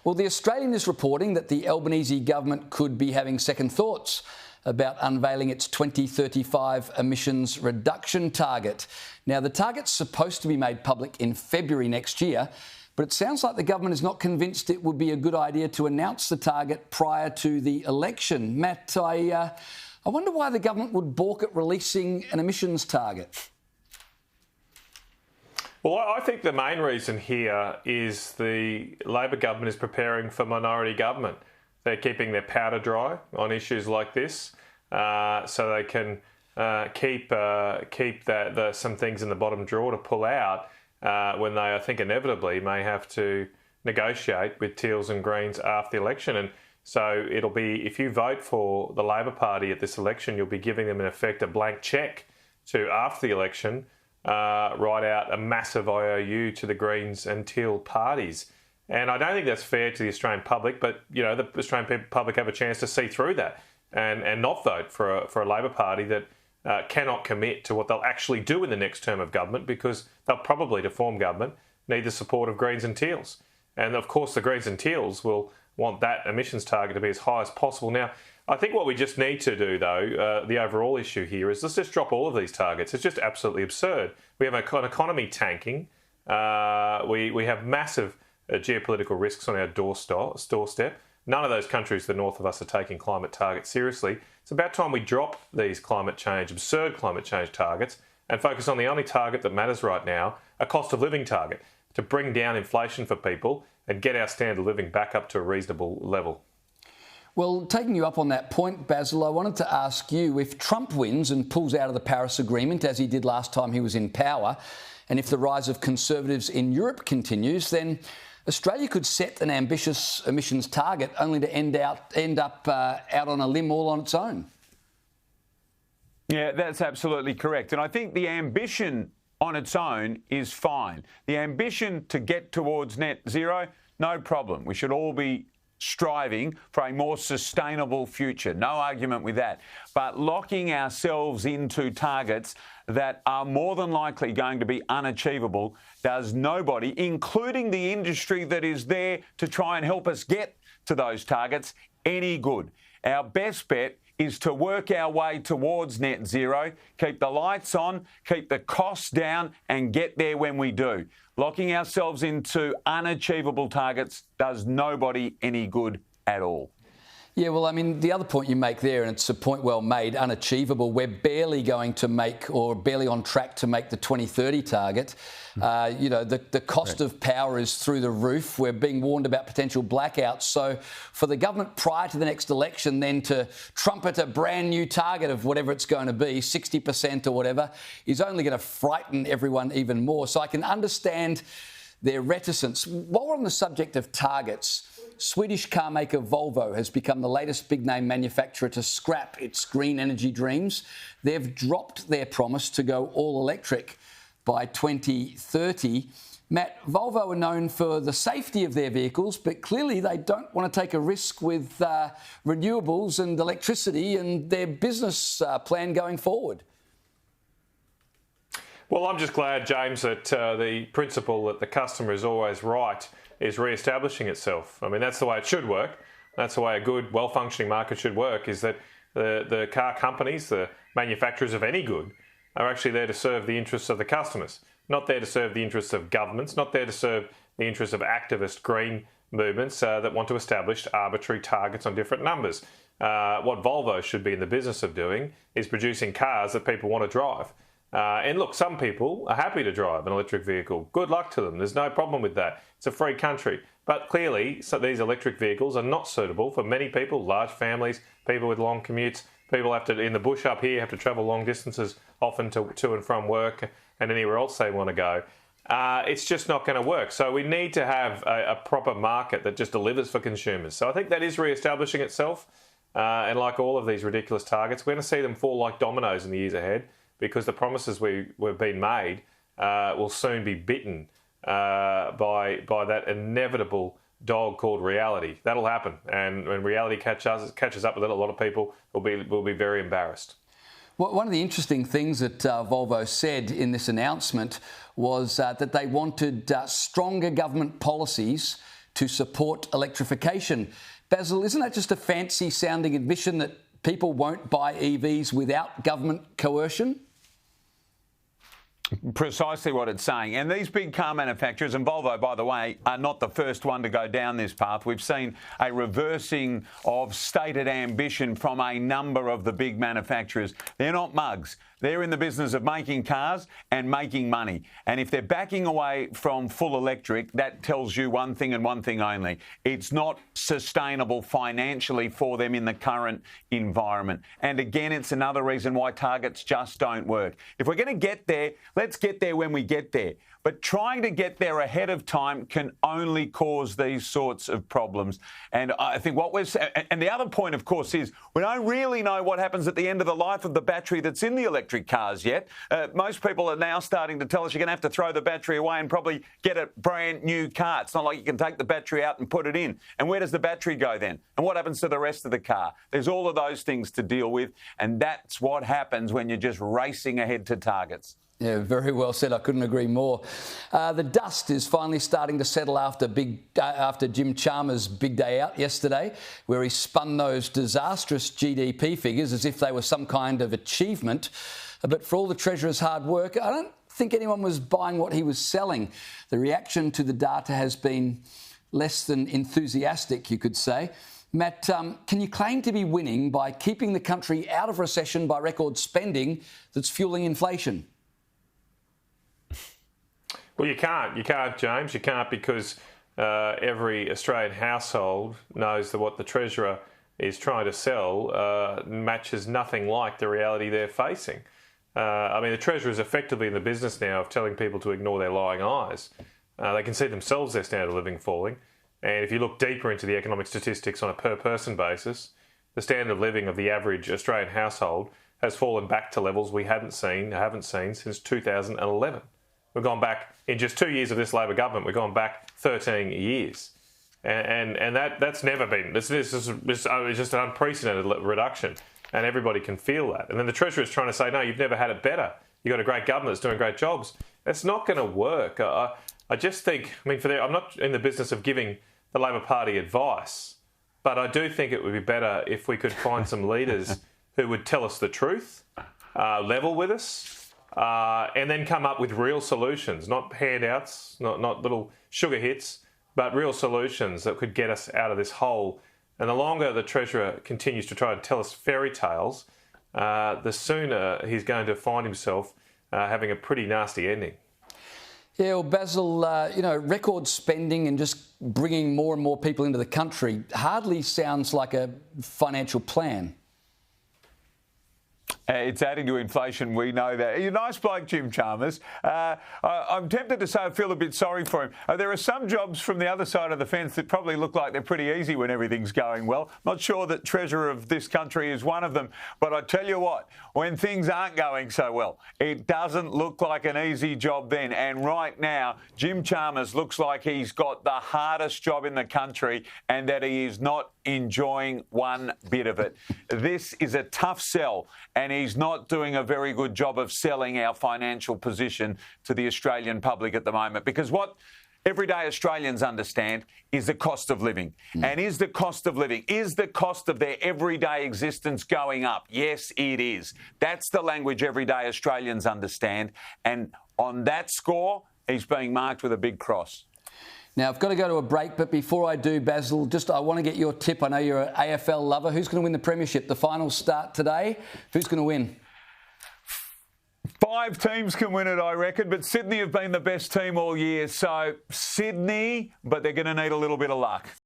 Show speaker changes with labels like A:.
A: Well, The Australian is reporting that the Albanese government could be having second thoughts about unveiling its 2035 emissions reduction target. Now, the target's supposed to be made public in February next year, but it sounds like the government is not convinced it would be a good idea to announce the target prior to the election. Matt, I wonder why the government would balk at releasing an emissions target.
B: Well, I think the main reason here is the Labor government is preparing for minority government. They're keeping their powder dry on issues like this, so they can keep some things in the bottom drawer to pull out when they, I think, inevitably may have to negotiate with Teals and Greens after the election. And so it'll be, if you vote for the Labor Party at this election, you'll be giving them in effect a blank cheque to, after the election, write out a massive IOU to the Greens and Teal parties. And I don't think that's fair to the Australian public, but, you know, the Australian public have a chance to see through that and not vote for a Labor Party that cannot commit to what they'll actually do in the next term of government, because they'll probably, to form government, need the support of Greens and Teals. And, of course, the Greens and Teals will want that emissions target to be as high as possible. Now, I think what we just need to do, though, the overall issue here is let's just drop all of these targets. It's just absolutely absurd. We have an economy tanking. We have massive geopolitical risks on our doorstep. None of those countries to the north of us are taking climate targets seriously. It's about time we drop these absurd climate change targets, and focus on the only target that matters right now, a cost of living target, to bring down inflation for people and get our standard of living back up to a reasonable level.
A: Well, taking you up on that point, Basil, I wanted to ask you, if Trump wins and pulls out of the Paris Agreement, as he did last time he was in power, and if the rise of Conservatives in Europe continues, then Australia could set an ambitious emissions target only to end up out on a limb all on its own.
C: Yeah, that's absolutely correct. And I think the ambition on its own is fine. The ambition to get towards net zero, no problem. We should all be striving for a more sustainable future. No argument with that. But locking ourselves into targets that are more than likely going to be unachievable does nobody, including the industry that is there to try and help us get to those targets, any good. Our best bet is to work our way towards net zero, keep the lights on, keep the costs down, and get there when we do. Locking ourselves into unachievable targets does nobody any good at all.
A: Yeah, well, I mean, the other point you make there, and it's a point well made, unachievable. We're barely going to make, or barely on track to make, the 2030 target. You know, the cost of power is through the roof. We're being warned about potential blackouts. So for the government prior to the next election then to trumpet a brand new target of whatever it's going to be, 60% or whatever, is only going to frighten everyone even more. So I can understand their reticence. While we're on the subject of targets, Swedish car maker Volvo has become the latest big-name manufacturer to scrap its green energy dreams. They've dropped their promise to go all-electric by 2030. Matt, Volvo are known for the safety of their vehicles, but clearly they don't want to take a risk with renewables and electricity and their business plan going forward.
B: Well, I'm just glad, James, that the principle that the customer is always right is re-establishing itself. I mean, that's the way it should work. That's the way a good, well-functioning market should work, is that the car companies, the manufacturers of any good, are actually there to serve the interests of the customers, not there to serve the interests of governments, not there to serve the interests of activist green movements that want to establish arbitrary targets on different numbers. What Volvo should be in the business of doing is producing cars that people want to drive. And look, some people are happy to drive an electric vehicle. Good luck to them. There's no problem with that. It's a free country. But clearly, these electric vehicles are not suitable for many people, large families, people with long commutes. People have to, in the bush up here, have to travel long distances, often to and from work and anywhere else they want to go. It's just not going to work. So we need to have a proper market that just delivers for consumers. So I think that is re-establishing itself. And like all of these ridiculous targets, we're going to see them fall like dominoes in the years ahead, because the promises we've been made will soon be bitten by that inevitable dog called reality. That'll happen, and when reality catches up with it, a lot of people will be very embarrassed.
A: Well, one of the interesting things that Volvo said in this announcement was that they wanted stronger government policies to support electrification. Basil, isn't that just a fancy-sounding admission that people won't buy EVs without government coercion?
C: Precisely what it's saying. And these big car manufacturers, and Volvo, by the way, are not the first one to go down this path. We've seen a reversing of stated ambition from a number of the big manufacturers. They're not mugs. They're in the business of making cars and making money. And if they're backing away from full electric, that tells you one thing and one thing only. It's not sustainable financially for them in the current environment. And again, it's another reason why targets just don't work. If we're going to get there, let's get there when we get there. But trying to get there ahead of time can only cause these sorts of problems. And I think and the other point, of course, is we don't really know what happens at the end of the life of the battery that's in the electric cars yet. Most people are now starting to tell us you're going to have to throw the battery away and probably get a brand new car. It's not like you can take the battery out and put it in. And where does the battery go then? And what happens to the rest of the car? There's all of those things to deal with. And that's what happens when you're just racing ahead to targets.
A: Yeah, very well said. I couldn't agree more. The dust is finally starting to settle after Jim Chalmers' big day out yesterday, where he spun those disastrous GDP figures as if they were some kind of achievement. But for all the Treasurer's hard work, I don't think anyone was buying what he was selling. The reaction to the data has been less than enthusiastic, you could say. Matt, can you claim to be winning by keeping the country out of recession by record spending that's fueling inflation?
B: Well, you can't, James. You can't, because every Australian household knows that what the Treasurer is trying to sell matches nothing like the reality they're facing. I mean, the Treasurer is effectively in the business now of telling people to ignore their lying eyes. They can see themselves their standard of living falling. And if you look deeper into the economic statistics on a per-person basis, the standard of living of the average Australian household has fallen back to levels we haven't seen since 2011. We've gone back, in just 2 years of this Labor government, we've gone back 13 years. And that's never been, it's just an unprecedented reduction, and everybody can feel that. And then the Treasurer is trying to say, no, you've never had it better. You've got a great government that's doing great jobs. It's not going to work. I just think, I'm not in the business of giving the Labor Party advice, but I do think it would be better if we could find some leaders who would tell us the truth, level with us, and then come up with real solutions, not handouts, not little sugar hits, but real solutions that could get us out of this hole. And the longer the Treasurer continues to try and tell us fairy tales, the sooner he's going to find himself having a pretty nasty ending.
A: Yeah, well, Basil, record spending and just bringing more and more people into the country hardly sounds like a financial plan.
C: It's adding to inflation, we know that. You're a nice bloke, Jim Chalmers. I'm tempted to say I feel a bit sorry for him. There are some jobs from the other side of the fence that probably look like they're pretty easy when everything's going well. Not sure that Treasurer of this country is one of them, but I tell you what, when things aren't going so well, it doesn't look like an easy job then. And right now, Jim Chalmers looks like he's got the hardest job in the country and that he is not enjoying one bit of it. This is a tough sell, and he's not doing a very good job of selling our financial position to the Australian public at the moment, because what everyday Australians understand is the cost of living. And is the cost of their everyday existence going up? Yes, it is. That's the language everyday Australians understand. And on that score, he's being marked with a big cross.
A: Now, I've got to go to a break, but before I do, Basil, I want to get your tip. I know you're an AFL lover. Who's going to win the premiership? The finals start today. Who's going to win?
C: 5 teams can win it, I reckon, but Sydney have been the best team all year. So Sydney, but they're going to need a little bit of luck.